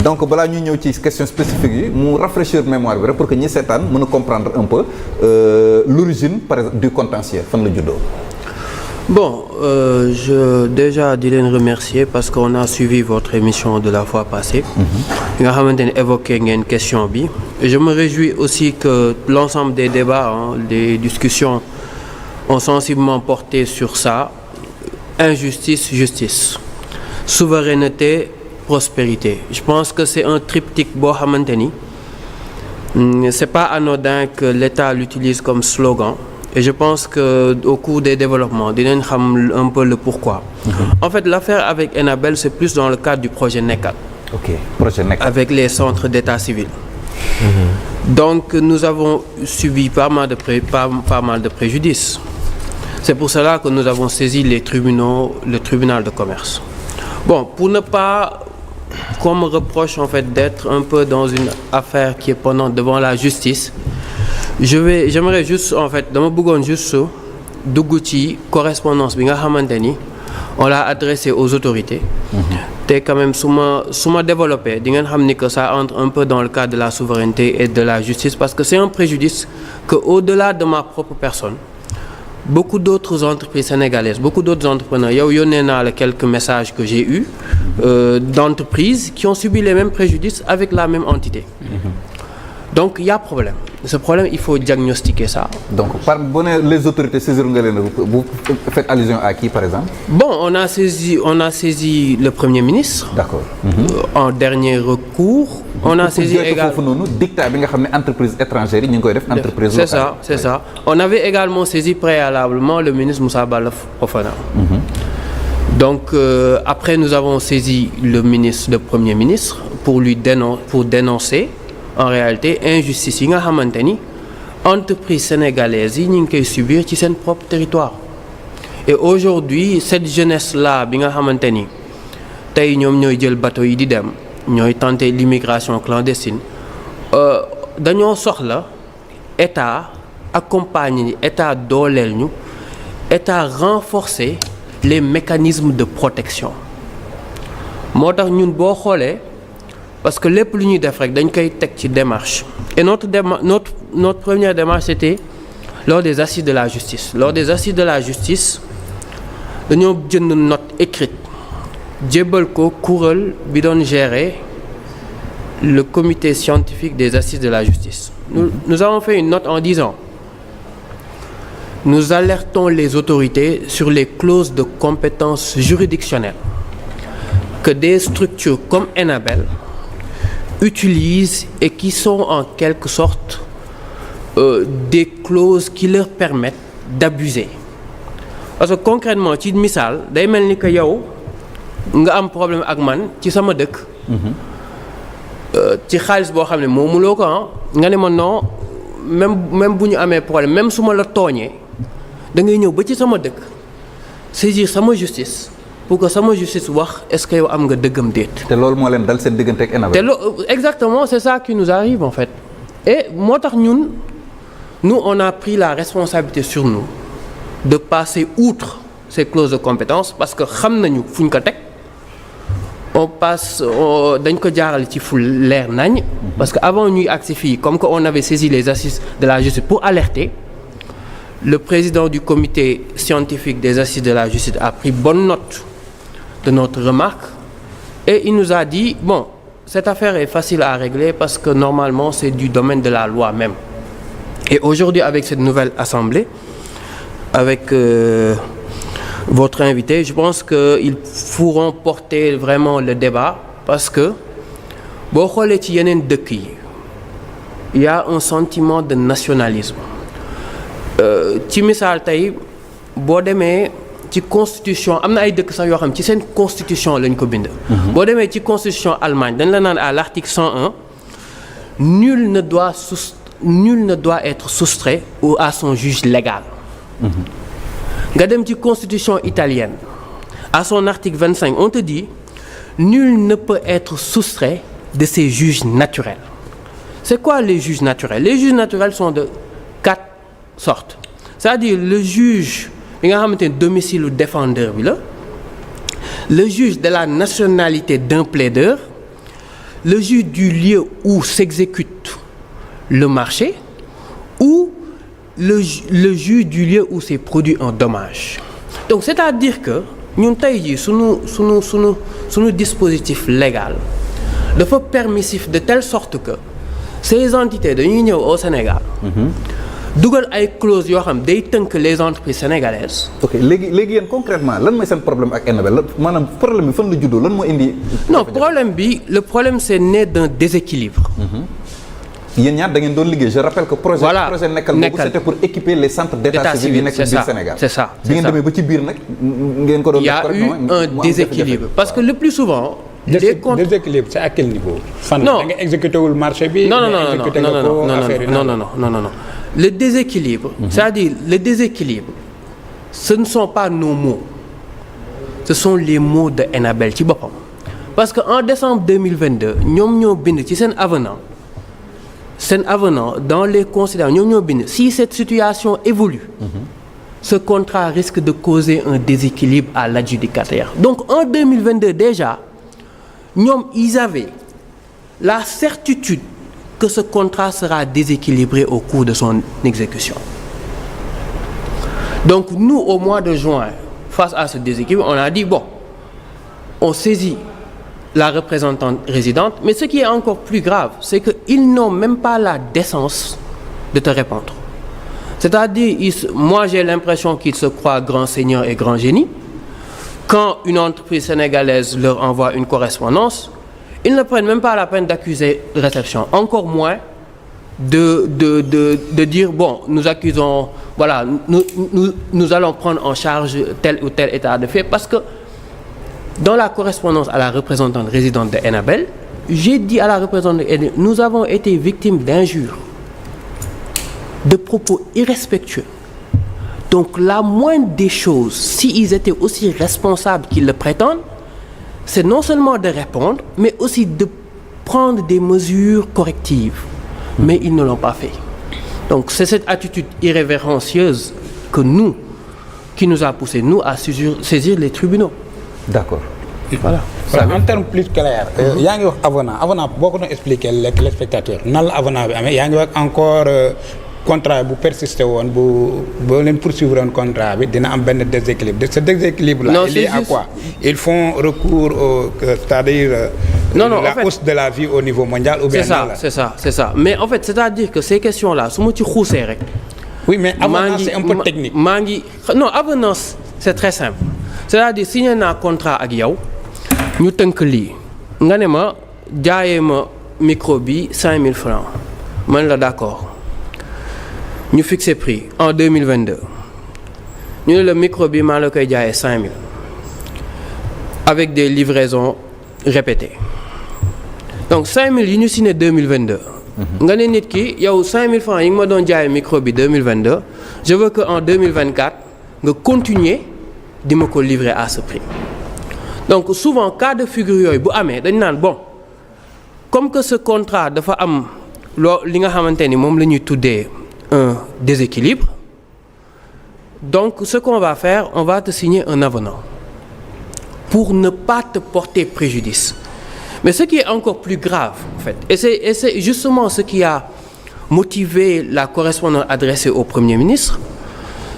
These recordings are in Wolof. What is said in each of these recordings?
donc balaa ñuy ñëw ci question spécifique yi mu rafraîchir mémoire bi rek pour que ñi seetaan mën a comprendre un peu l'origine par exemple du contentieux fan la juddoo. Bon, je déjà di leen remercier parce qu'on a suivi votre émission de la fois passée. nga xamante ne évoqué ngeen question bi. Et je me réjouis aussi que l'ensemble des débats, des discussions ont sensiblement porté sur ça. Injustice, justice. Souveraineté, prospérité. Je pense que c'est un triptyque boo xamante ni c'est pas anodin que l'État l'utilise comme slogan. Et je pense que au cours des développements dinañ xam un peu le pourquoi. En fait, l'affaire avec Enabel, c'est plus dans le cadre du projet NECAD. Ok, projet NECAD. Avec les centres d'état civil. Donc nous avons subi pas mal de préjudices. C'est pour cela que nous avons saisi les tribunaux, le tribunal de commerce. Bon, pour ne pas qu'on me reproche en fait d'être un peu dans une affaire qui est pendante devant la justice, j'aimerais juste en fait dama bëggoon juste dugg ci correspondance bi nga xamante ni on l'a adressé aux autorités. te quand même su ma développé di ngeen xam ni que ça entre un peu dans le cadre de la souveraineté et de la justice parce que c'est un préjudice que au-delà de ma propre personne, beaucoup d'autres entreprises sénégalaises, beaucoup d'autres entrepreneurs, yow yónnee naa la quelques messages que j'ai eus d'entreprises qui ont subi les mêmes préjudices avec la même entité. Donc il y a problème. Ce problème, il faut diagnostiquer ça. Donc les autorités saisir nga leen, vous faites allusion à qui par exemple? Bon, on a saisi le Premier ministre. D'accord. En dernier recours. On a saisi également foofu noonu dictat bi nga xam ne entreprise étrangère yi ñu ngi koy def entreprise locale. C'est ça. On avait également saisi préalablement le ministre Moussa Bala Fofana. Donc après nous avons saisi le Premier ministre pour dénoncer en réalité injustice yi nga xamante ni entreprise sénégalaise yi ñu ngi koy subir ci seen propre territoire. Et aujourd'hui cette jeunesse là bi nga xamante ni tey ñoom ñooy jël bateau yi di dem ñooy tenter l'immigration clandestine dañoo soxla état accompagner état dooleel ñu état renforcer les mécanismes de protection. moo tax ñun boo xoolee parce que lépp lu ñuy def rek dañ koy teg ci démarche. Et notre première démarche c'était lors des assises de la justice. Lors des assises de la justice dañoo jënd note écrite jébbal ko kuréel bi doon gérer le comité scientifique des assises de la justice. Nous avons fait une note en disant nous alertons les autorités sur les clauses de compétence juridictionnelle que des structures comme Enabel utilisent et qui sont en quelque sorte des clauses qui leur permettent d'abuser. Parce que concrètement ci misaal day mel ni que yow nga am problème ak man ci sama dëkk. ci xaalis boo xam ne moomuloo ko nga ne ma non même bu ñu amee problème même su ma la tooñee da ngay ñëw ba ci sama dëkk saisir sama justice pour que sama justice wax est-ce que yow am nga dëggam déet. te loolu moo leen dal seen diggante ak Enabel. Exactement, c'est ça qui nous arrive en fait. Et moo tax nous on a pris la responsabilité sur nous de passer outre ces clauses de compétence parce que xam nañu fu ñu ko teg. On passe dañ ko jaarale ci fu leer nañ parce que avant ñuy agsi fii comme que on avait saisi les assises de la justice pour alerter, le président du comité scientifique des assises de la justice a pris bonne note de notre remarque et il nous a dit bon, cette affaire est facile à régler parce que normalement c'est du domaine de la loi même. Et aujourd'hui avec cette nouvelle assemblée avec votre invité, je pense qu'ils pourront porter vraiment le débat parce que boo xoolee ci yeneen dëkk yi il y a un sentiment de nationalisme. ci misaal tey boo demee ci constitution am na ay dëkk sax yoo xam ci seen constitution lañ ko bind. boo demee ci constitution Allemagne dañ la naan à l'article 101 nul ne doit être soustrait à son juge légal. nga dem ci constitution italienne à son article 25 on te dit nul ne peut être soustrait de ses juges naturels. C'est quoi les juges naturels? Les juges naturels sont de 4 sortes. C'est-à-dire le juge bi nga xamante ne domicile u défendeur bi la, le juge de la nationalité d'un plaideur le juge du lieu où s'exécute le marché ou le juge du lieu où s'est produit un dommage. Donc c'est-à-dire que ñun tey jii sunu dispositif légal dafa permissif de telle sorte que ces entités dañuy ñëw au Sénégal. dugal ay clauses yoo xam day tënk les entreprises sénégalaises. ok léegi yéen concrètement lan mooy seen problème ak Enabel maanaam problème bi fan la juddoo lan moo indi. non le problème c'est né d'un déséquilibre. yéen ñaar da ngeen doon liggéey je rappelle que projet nekkal boobu c'était pour équiper les centres d'état civil yi nekk biir Sénégal. c'est ça bi ngeen demee ba ci biir nag ngeen ko doon. il y a eu un déséquilibre parce que le plus souvent. déséquilibre c'est à quel niveau. fan da nga exécuté wul marché bi. non. Le déséquilibre. C'est-à-dire le déséquilibre ce ne sont pas nos mots ce sont les mots de Enabel ci boppam parce que en décembre 2022 ñoom ñoo bind ci seen avenant dans les considérations ñoom ñoo bind si cette situation évolue ce contrat risque de causer un déséquilibre à l'adjudicataire. Donc en 2022 déjà ñoom ils avaient la certitude que ce contrat sera déséquilibré au cours de son exécution. Donc nous au mois de juin face à ce déséquilibre on a dit bon on saisit la représentante résidente mais ce qui est encore plus grave c'est que ils n'ont même pas la décence de te répondre. C'est-à-dire moi j'ai l'impression qu'ils se croient grands seigneurs et grands génies. Quand une entreprise sénégalaise leur envoie une correspondance ils ne prennent même pas la peine d'accuser réception, encore moins de dire bon nous accusons voilà nous allons prendre en charge tel ou tel état de fait parce que dans la correspondance à la représentante résidente de Enabel j'ai dit à la représentante nous avons été victimes d'injures de propos irrespectueux donc la moindre des choses s'ils étaient aussi responsables qu'ils le prétendent c'est non seulement de répondre mais aussi de prendre des mesures correctives mais ils ne l'ont pas fait donc c'est cette attitude irrévérencieuse qui nous a poussé nous à saisir les tribunaux. D'accord. Voilà en termes plus clairs. yaa ngi wax avenant boo ko doon expliquer les spectateurs nan la avenant bi amee yaa ngi wax encore contrat bu persister woon boo leen poursuivre woon contrat bi dina am benn déséquilibre ce déséquilibre là il est à quoi ils font recours au c'est-à-dire la hausse de la vie au niveau mondial ou bien c'est ça mais en fait c'est-à-dire que ces questions là su ma ci xuusee rek oui mais avenant c'est un peu technique non avenant c'est très simple c'est-à-dire signé naa contrat ak yow ñu tënk lii nga ne ma jaayee ma micro bi 5000 francs man la d'accord ñu fixé prix en 2022 ñu ne la micro bi maa la koy jaayee 5000 avec des livraisons répétées donc 5000 yi ñu signé 2022. nga ne nit ki yow 5000 francs yi nga ma doon jaayee micro bi 2022 je veux que en 2024 nga continuer di ma ko livrer à ce prix donc souvent cas de figure yooyu bu amee dañ naan bon comme que ce contrat dafa am li nga xamante ni moom la ñuy tuddee un déséquilibre donc ce qu'on va faire on va te signer un avenant pour ne pas te porter préjudice mais ce qui est encore plus grave en fait et c'est justement ce qui a motivé la correspondance adressée au Premier ministre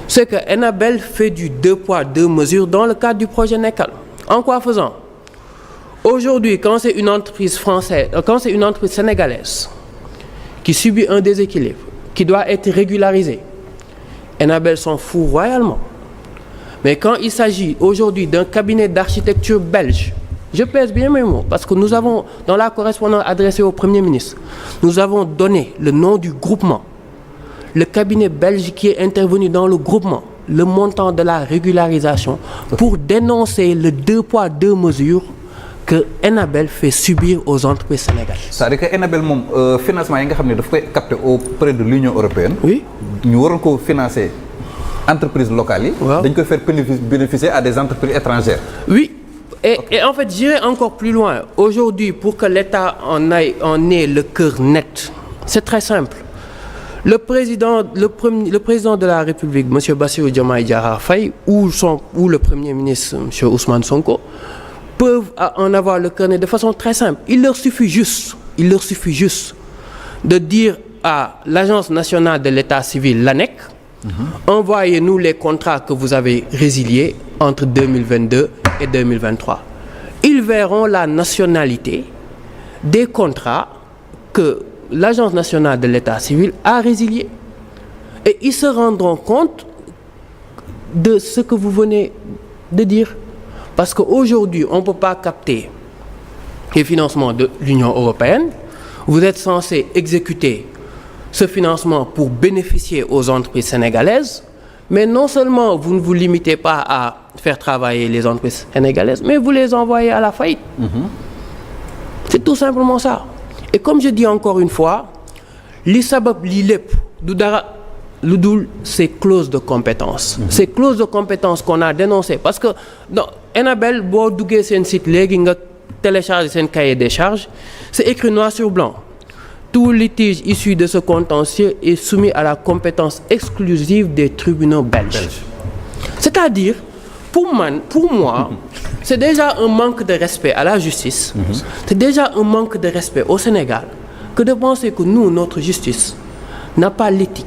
c'est que Enabel fait du 2 poids 2 mesures dans le cadre du projet Nekkal. En quoi faisant? Aujourd'hui, quand c'est une entreprise sénégalaise qui subit un déséquilibre, qui doit être régularisée, Enabel s'en fout royalement. Mais quand il s'agit aujourd'hui d'un cabinet d'architecture belge, je pèse bien mes mots, parce que nous avons, dans la correspondance adressée au Premier ministre, nous avons donné le nom du groupement. Le cabinet belge qui est intervenu dans le groupement, le montant de la régularisation pour dénoncer le 2 poids 2 mesures que Enabel fait subir aux entreprises sénégalaises. C'est-à-dire que Enabel moom financement yi nga xam ne daf koy capter auprès de l'Union européenne. Oui. ñu waroon ko financer entreprises locales yi. waaw dañ koy faire bénéficier à des entreprises étrangères. Oui. Et en fait j'irai encore plus loin. Aujourd'hui pour que l'État en ait le cœur net, c'est très simple. Le président de la République, M. Bassirou Diomaye Diakhar Faye, ou le Premier ministre, M. Ousmane Sonko, peuvent en avoir le cœur net de façon très simple. Il leur suffit juste de dire à l'Agence nationale de l'état civil, l'ANEC, envoyez-nous les contrats que vous avez résiliés entre 2022 et 2023. Ils verront la nationalité des contrats que l'Agence nationale de l'état civil a résiliés. Et ils se rendront compte de ce que vous venez de dire. Parce qu'aujourd'hui, on ne peut pas capter les financements de l'Union européenne. Vous êtes censé exécuter ce financement pour bénéficier aux entreprises sénégalaises, mais non seulement vous ne vous limitez pas à faire travailler les entreprises sénégalaises, mais vous les envoyez à la faillite. C'est tout simplement ça. Et comme je dis encore une fois, li sabab li lépp du dara lu dul ces clauses de compétence. Ces clauses de compétence qu'on a dénoncées, parce que dans Enabel, boo duggee seen site léegi nga télécharger seen cahier des charges, c'est écrit noir sur blanc. Tout litige issu de ce contentieux est soumis à la compétence exclusive des tribunaux belges. C'est-à-dire, pour moi, c'est déjà un manque de respect à la justice. C'est déjà un manque de respect au Sénégal que de penser que nous, notre justice, n'a pas l'éthique,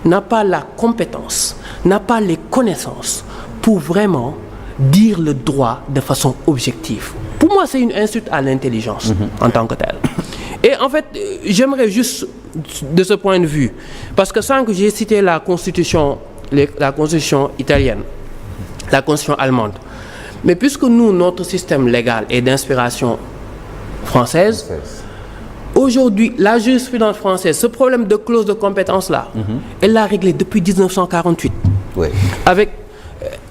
n'a pas la compétence, n'a pas les connaissances pour vraiment dire le droit de façon objective. Pour moi, c'est une insulte à l'intelligence en tant que telle. Et en fait, j'aimerais juste, de ce point de vue, parce que sans que j'ai cité la constitution italienne, la constitution allemande, mais puisque nous, notre système légal est d'inspiration française, aujourd'hui, la jurisprudence française, ce problème de clause de compétence-là, elle l'a réglé depuis 1948. Oui.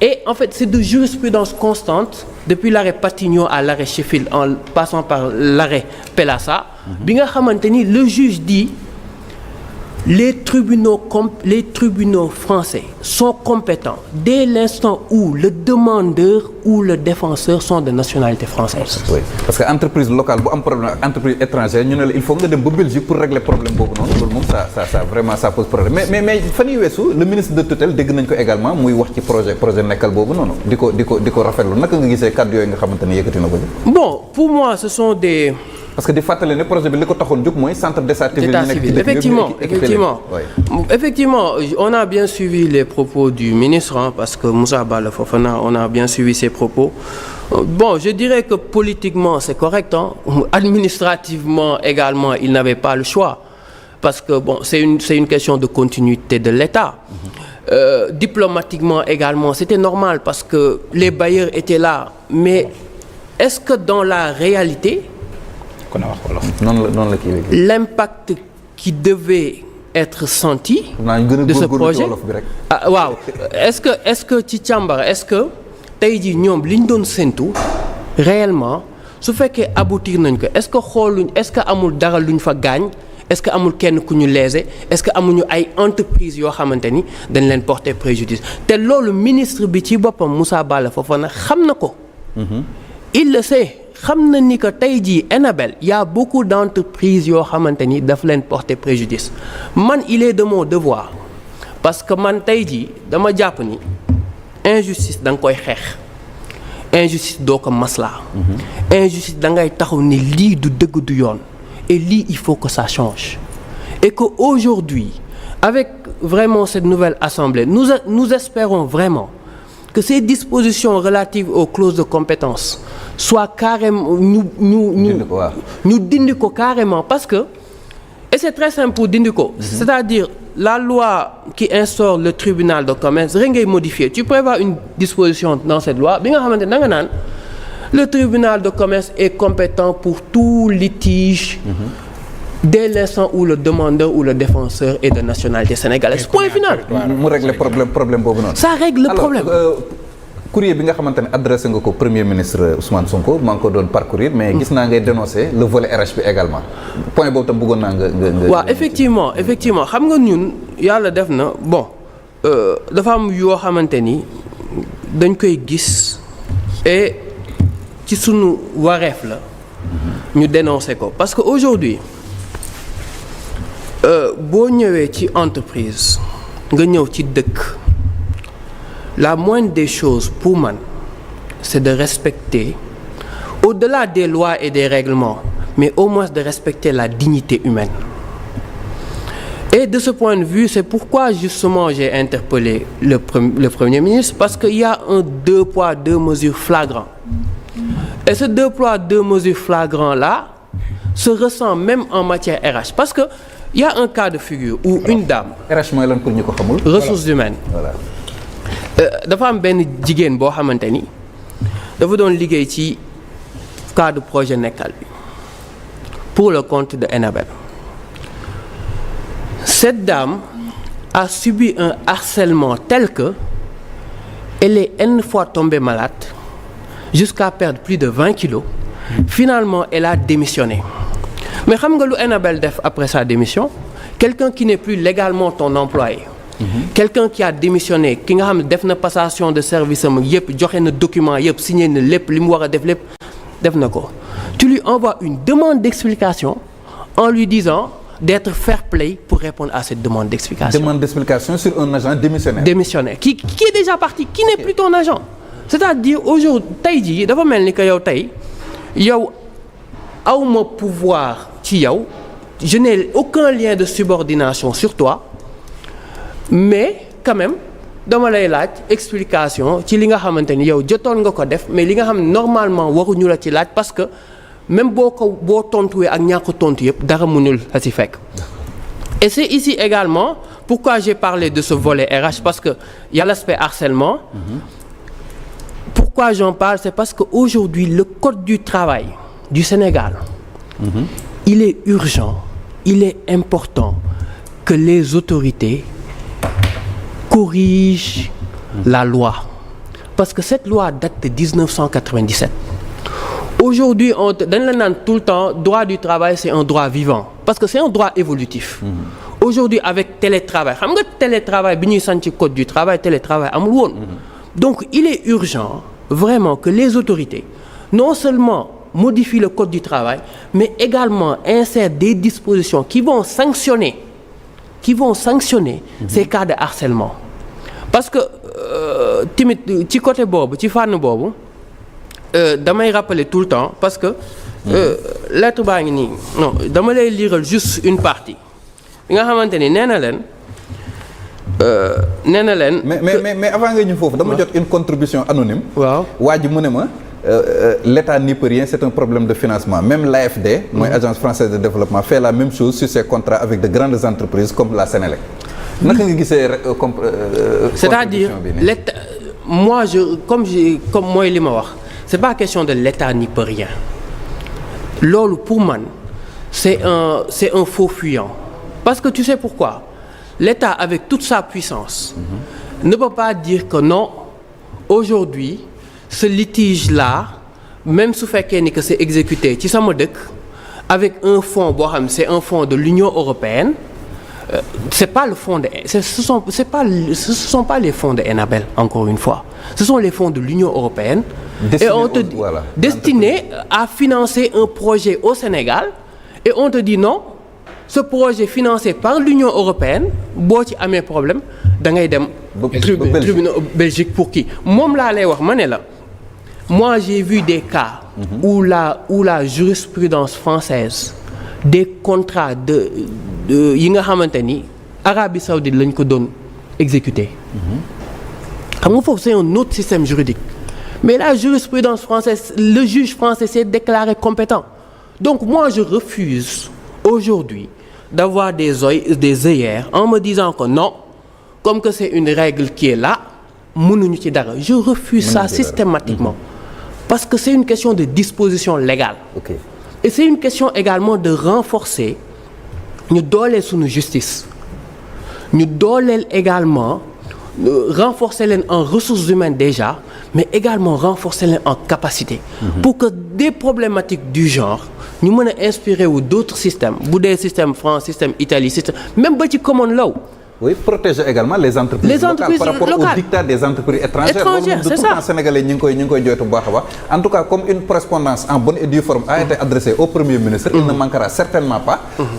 Et en fait, c'est de jurisprudence constante, depuis l'arrêt Patignon à l'arrêt Sheffield, en passant par l'arrêt Pelassa, bi nga xamante ni le juge dit les tribunaux français sont compétents dès l'instant où le demandeur ou le défenseur sont de nationalité française. Oui, parce que entreprise locale bu am problème ak entreprise étrangère ñu ne la il faut nga dem ba Belgique pour régler problème boobu noonu loolu moom ça vraiment ça pose problème mais fan yii weesu le ministre de tutelle dégg nañ ko également muy wax ci projet nekkal boobu noonu di ko rafetlu naka nga gisee kàddu yooyu nga xamante ni yëkkati na ko. Bon, pour moi ce sont des. Parce que di fàttali ne projet bi li ko taxoon jóg mooy centre d'état civil. Effectivement, on a bien suivi les propos du ministre, parce que Moussa Bala Fofana, on a bien suivi ses propos. Bon, je dirais que politiquement c'est correct, administrativement également il n'avait pas le choix, parce que bon, c'est une question de continuité de l'État. Diplomatiquement également c'était normal parce que les bailleurs étaient là, mais est-ce que dans la réalité l'impact qui devait être senti de ce projet waaw est-ce que ci càmbara est-ce que tey jii ñoom li ñu doon séntu réellement su fekkee aboutir nañ ko est-ce que xooluñ est-ce que amul dara luñ fa gaañ est-ce que amul kenn ku ñu lésé est-ce que amuñu ay entreprises yoo xamante ni dañ leen porter préjudice te loolu ministre bi ci boppam Moussa Bala Fofana xam na ko il le sait xam na ni que tey jii Enabel y a beaucoup d'entreprises yoo xamante ni daf leen porter préjudice man il est de mon devoir parce que man tey jii dama jàpp ni injustice da nga koy xeex injustice doo ko maslaa injustice da ngay taxaw ni lii du dëgg du yoon et lii il faut que ça change et que aujourd'hui avec vraiment cette nouvelle assemblée nous espérons vraiment que ces dispositions relatives aux clauses de compétence soient carrément ñu dindi ko carrément parce que et c'est très simple pour dindi ko c'est-à-dire la loi qui instaure le tribunal de commerce rek ngay modifier tu prévois une disposition dans cette loi bi nga xamante da nga naan le tribunal de commerce est compétent pour tout litige dès l'instant où le demandeur ou le défenseur est de nationalité sénégalaise. Point final. mu régler problème boobu noonu. Ça règle le problème. courrier bi nga xamante ne adressé nga ko premier ministre Ousmane Sonko maa ngi ko doon parcourir mais gis naa ngay dénoncer le volet RH bi également point boobu tam bëggoon naa nga. waaw effectivement xam nga ñun yàlla def na bon dafa am yoo xamante ni dañ koy gis et ci sunu wareef la ñu dénoncer ko parce que aujourd'hui boo ñëwee ci entreprise nga ñëw ci dëkk la moindre des choses pour man c'est de respecter au-delà des lois et des règlements, mais au moins de respecter la dignité humaine. Et de ce point de vue, c'est pourquoi justement j'ai interpellé le Premier ministre, parce qu'il y a un 2 poids 2 mesures flagrant. Et ce 2 poids 2 mesures flagrant-là se ressent même en matière RH. Parce qu'il y a un cas de figure où une dame, RH mooy lan pour ñu ko xamul. ressources humaines, Voilà. dafa am benn jigéen boo xamante ni dafa doon liggéey ci cadre projet Nekkal bi pour le compte de Enabel. Cette dame a subi un harcèlement tel que elle est une fois tombée malade jusqu'à perdre plus de 20 kilos. Finalement, elle a démissionné. Mais xam nga lu Enabel def après sa démission? Quelqu'un qui n'est plus légalement ton employé. Quelqu'un qui a démissionné, ki nga xam ne def na passation de service am yëpp, joxe na document yëpp, signé na lépp li mu war a def lépp def na ko. Tu lui envoies une demande d'explication en lui disant d'être fair play pour répondre à cette demande d'explication. Demande d'explication sur un agent démissionnaire. Démissionnaire qui est déjà parti, qui n'est plus ton agent. C'est-à-dire aujourd'hui tey jii dafa mel ni que yow tey yow awma pouvoir ci yow, je n'ai aucun lien de subordination sur toi, mais quand même dama lay laaj explication ci li nga xamante ni yow jotoon nga ko def, mais li nga xam ne normalement waruñu la ci laaj parce que même boo tontuwee ak ñàkk tontu yëpp dara mënul la ci fekk. Et c'est ici également pourquoi j'ai parlé de ce volet RH, parce que il y a l'aspect harcèlement. Pourquoi j'en parle, c'est parce que aujourd'hui le code du travail du Sénégal, il est urgent, il est important que les autorités corrigent la loi, parce que cette loi date de 1997. Aujourd'hui, dañ la naan tout le temps droit du travail, c'est un droit vivant, parce que c'est un droit évolutif. Aujourd'hui, avec télétravail, xam nga télétravail bi ñuy sant ci code du travail, télétravail amul woon. Donc il est urgent vraiment que les autorités non seulement modifient le code du travail, mais également insèrent des dispositions qui vont sanctionner ces cas de harcèlement. Parce que timit ci côté boobu, ci fànn boobu, damay rappeler tout le temps, parce que lettre baa ngi nii, non dama lay liral juste une partie bi nga xamante ni nee na leen mais avant nga ñu foofu dama jot une contribution anonyme. waaw waa ji mu ne ma l'État n'y peut rien, c'est un problème de financement. Même l'AFD, mooy Agence française de développement, fait la même chose sur ses contrats avec de grandes entreprises comme la Sénélec. Naka nga gisee c'est-à-dire l'État, moi comme mooy li ma wax, c'est pas question de l'État n'y peut rien. Loolu pour man c'est un faux fuyant. Parce que tu sais pourquoi? L'État avec toute sa puissance ne peut pas dire que non, aujourd'hui ce litige-là, même su fekkee ni que c'est exécuté ci sama dëkk avec un fonds boo xam c'est un fonds de l'Union européenne, c'est pas le fonds ce sont pas les fonds de Enabel, encore une fois, ce sont les fonds de l'Union européenne destinés à financer un projet au Sénégal, et on te dit non, ce projet financé par l'Union européenne boo ci amee problème da ngay dem tribunal Belgique pour qui moom laa lay wax ma ne la. Moi j'ai vu des cas où la jurisprudence française, des contrats de yi nga xamante ni Arabie Saoudite lañ ko doon exécuter. Xam nga foofu c'est un autre système juridique, mais la jurisprudence française, le juge français s'est déclaré compétent. Donc moi je refuse aujourd'hui d'avoir des œillères en me disant que non, comme que c'est une règle qui est là, mënuñu ci dara. Je refuse ça systématiquement. Parce que c'est une question de disposition légale. Okay. Et c'est une question également de renforcer ñu dooleel suñu justice, ñu dooleel également renforcer leen en ressources humaines déjà, mais également renforcer leen en capacité. Pour que des problématiques du genre ñu mën a inspirer wu d'autres systèmes, bu dee système France, système Italie, système même ba ci common law. oui protéger également les entreprises locales par rapport au dictat des entreprises étrangères loolu de tout le temps sénégalais ñi ngi koy joytu bu baax a baax en tout cas comme une correspondance en bonne et due forme a été adressée au premier ministre il ne manquera certainement pas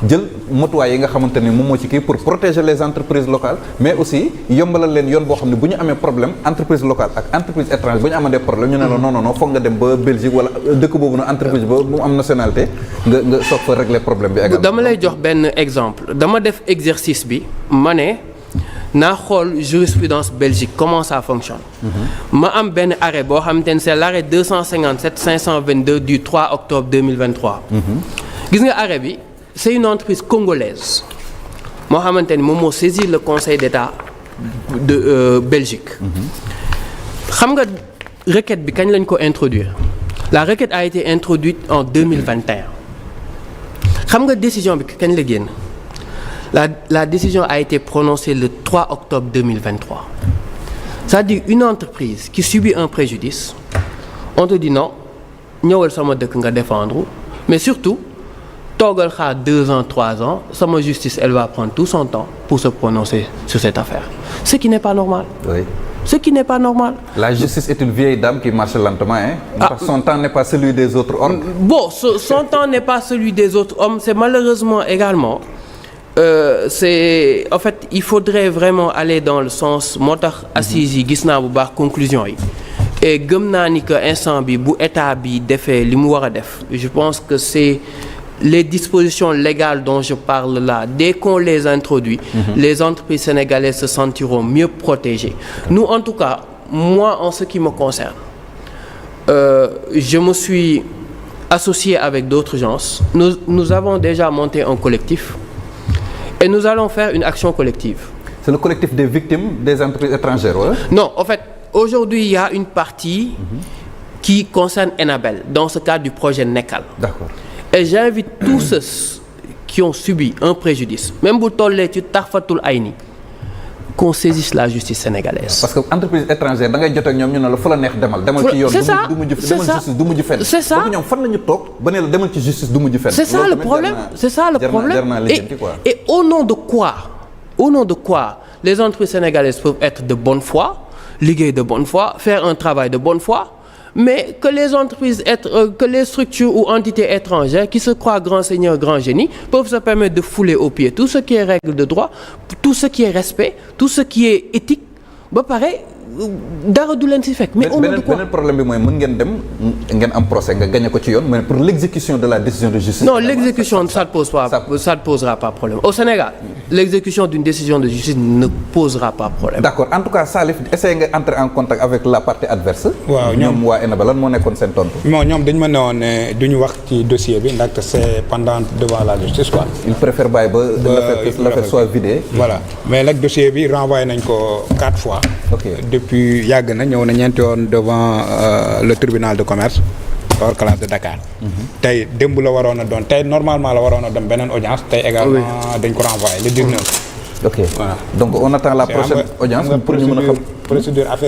jël motuwaay yi nga xamante ni moom moo ci kii pour protéger les entreprises locales mais aussi yombalal leen yoon boo xam ne bu ñu amee problème entreprise locale ak entreprise étrangère bu ñu amee des problèmes ñu ne la non foog nga dem ba Belgique wala dëkk boobu na entreprise ba mu am nationalité nga soog fa régler problème bi également. dama lay jox benn exemple dama def exercice bi ma ne naa xool jurisprudence Belgique comment ça fonctionne. ma am benn arrêt boo xamante ne c'est l'arrêt 257 522 du 3 octobre 2023. gis nga arrêt bi c'est une entreprise congolaise moo xamante ni moom moo saisir le Conseil d'État de Belgique. xam nga requête bi kañ lañ ko introduire la requête a été introduite en 2021 xam nga décision bi kañ la génn la décision a été prononcée le 3 octobre 2023 c'est-à-dire une entreprise qui subit un préjudice on te dit non ñëwal sama dëkk nga défendre mais surtout toogal xaar 2 ans 3 ans sama justice elle va prendre tout son temps pour se prononcer sur cette affaire ce qui n'est pas normal. Oui. Ce qui n'est pas normal. La justice est une vieille dame qui marche lentement, hein. Son temps n'est pas celui des autres hommes. Bon, son temps n'est pas celui des autres hommes. C'est malheureusement également. En fait, il faudrait vraiment aller dans le sens moo tax assises yi gis naa bu baax conclusion yi. Et gëm naa ni que instant bi bu état bi defee li mu war a def. Je pense que c'est les dispositions légales dont je parle là, dès qu'on les introduit, les entreprises sénégalaises se sentiront mieux protégées. Nous, en tout cas, moi, en ce qui me concerne, je me suis associé avec d'autres gens. Nous avons déjà monté un collectif et nous allons faire une action collective. C'est le collectif des victimes des entreprises étrangères, ouais? Non, en fait, aujourd'hui, il y a une partie qui concerne Enabel, dans ce cadre du projet NECAL. D'accord. Et j'invite tous ceux qui ont subi un préjudice, même bu tollee ci tarfatul ay ni qu'on saisisse la justice sénégalaise. Parce que entreprise étrangère da ngay jot ak ñoom ñu ne la fu la neex demal ci yoon justice du mujj fenn. C'est ça. donc ñoom fan la ñu toog ba ne la demal ci justice du mujj fenn. C'est ça le problème. C'est ça le problème. Et au nom de quoi les entreprises sénégalaises peuvent être de bonne foi, liggéey de bonne foi, faire un travail de bonne foi. Mais que les entreprises, que les structures ou entités étrangères qui se croient grands seigneurs, grands génies, peuvent se permettre de fouler aux pieds tout ce qui est règle de droit, tout ce qui est respect, tout ce qui est éthique. Ba pare dara du leen si fekk. Mais au nom de quoi? beneen problème bi mooy mën ngeen dem ngeen am procès nga gagné ko ci yoon mais pour l'exécution de la décision de justice. Non, l'exécution ça ne posera pas problème. Au Sénégal, l'exécution d'une décision de justice ne posera pas problème. D'accord. En tout cas, Salif, essayé nga entrer en contact avec la partie adverse. waaw ñoom waa Enabel lan moo nekkoon seen tontu. bon ñoom dañu ma ne woon ne duñu wax ci dossier bi ndaxte c'est pendant devant la justice quoi. Il préfère bàyyi ba l'affaire soit vidée. Voilà mais nag dossier bi renvoyé nañ ko 4 fois. Ok. Depuis yàgg na ñëw na ñeenti yoon devant le tribunal de commerce hors classe de Dakar. tey démb la waroon a doon tey normalement la waroon a dem beneen audience tey également dañ ko renvoyé le 19. Ok. Voilà. Donc on attend la prochaine audience pour ñu mën a xam procédure affaire